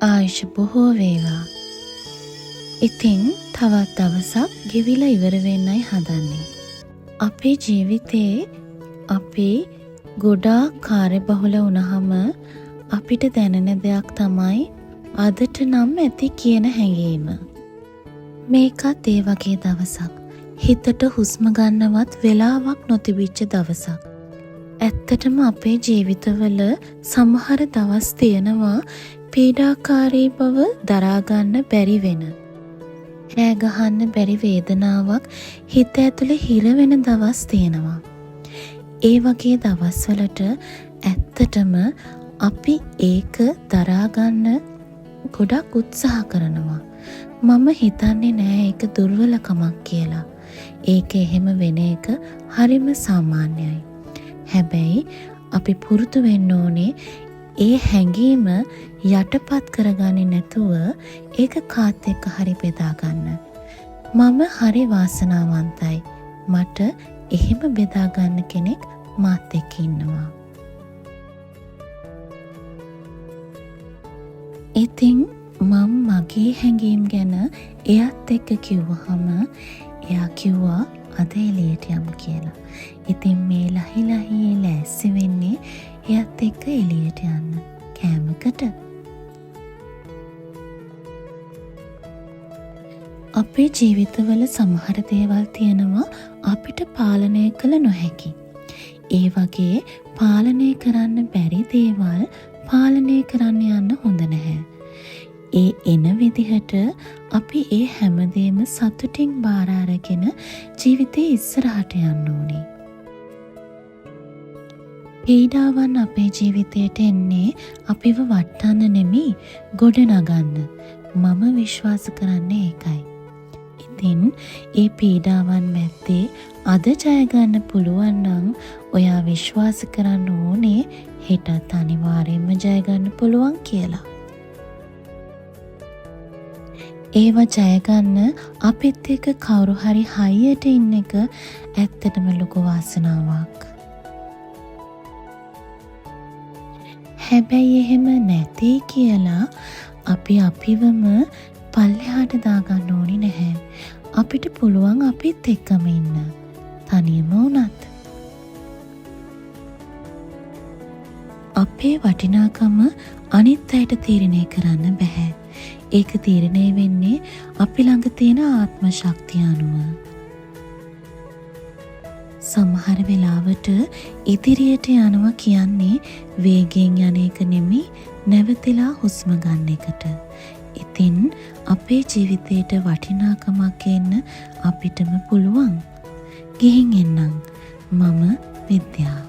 ආයුෂ බොහෝ වේවා. ඉතින් තවත් දවසක් ගෙවිලා ඉවර වෙන්නයි හදන්නේ. අපේ ජීවිතේ අපි ගොඩාක් කාර්යබහුල වුණාම අපිට දැනෙන දෙයක් තමයි අදට නම් ඇති කියන හැඟීම. මේකත් ඒ වගේ දවසක්. හිතට හුස්ම ගන්නවත් වෙලාවක් නොතිබිච්ච දවසක්. ඇත්තටම අපේ ජීවිතවල සමහර දවස් තියෙනවා පීඩාකාරී බව දරා ගන්න බැරි වෙන. ඈ ගහන්න බැරි වේදනාවක් හිත ඇතුලේ හිර වෙන දවස් තියෙනවා. ඒ වගේ දවස්වලට ඇත්තටම අපි ඒක දරා ගන්න ගොඩක් උත්සාහ කරනවා. මම හිතන්නේ නෑ ඒක දුර්වලකමක් කියලා. ඒක එහෙම වෙන එක හරිම සාමාන්‍යයි. හැබැයි අපි පුරුදු වෙන්න ඕනේ ඒ හැඟීම යටපත් කරගන්නේ නැතුව ඒක කාත් එක්ක හරි බෙදා ගන්න. මම හරි වාසනාවන්තයි. මට එහෙම බෙදා ගන්න කෙනෙක් මාත් එක්ක ඉන්නවා. ඉතින් මම මගේ හැඟීම් ගැන එයත් එක්ක කිව්වහම එයා කිව්වා අද එළියට යමු කියලා. ඉතින් මේ ලහි ලෑස්ති වෙන්නේ එයත් එක්ක එළියට යන්න කෑමකට. අපේ ජීවිතවල සමහර දේවල් තියෙනවා අපිට පාලනය කළ නොහැකි. ඒ වගේ පාලනය කරන්න බැරි දේවල් පාලනය කරන්න යන්න හොඳ නැහැ. ඒ එන විදිහට අපි ඒ හැමදේම සතුටින් බාර අරගෙන ජීවිතේ ඉස්සරහට යන්න ඕනේ. පීඩාවන් අපේ ජීවිතයට එන්නේ අපිව වටන්න නෙමෙයි ගොඩනගන්න. මම විශ්වාස කරන්නේ ඒකයි. ඉතින් ඒ පීඩාවන් මැද්දේ අද ජය ගන්න පුළුවන් නම් ඔයා විශ්වාස කරන්න ඕනේ හෙටත් අනිවාර්යයෙන්ම ජය ගන්න පුළුවන් කියලා. ඒව ජය ගන්න අපිත් එක්ක කවුරු හරි හයියට ඉන්න එක ඇත්තටම ලොකු වාසනාවක්. හැබැයි එහෙම නැtei කියලා අපි අපිවම පල්ලෙහාට දාගන්න ඕනි නැහැ. අපිට පුළුවන් අපිත් එක්කම ඉන්න. තනියම වුණත්. අපේ වටිනාකම අනිත් අයට තීරණය කරන්න බෑ. ඒක තීරණය වෙන්නේ අපි ළඟ තියෙන ආත්ම ශක්තිය අනුව. සමහර වෙලාවට ඉදිරියට යනවා කියන්නේ වේගයෙන් යන එක නෙමෙයි නැවතිලා හුස්ම ගන්න එකට. ඉතින් අපේ ජීවිතේට වටිනාකමක් එන්න අපිටම පුළුවන්. ගිහින් එන්නම්. මම විද්‍යා.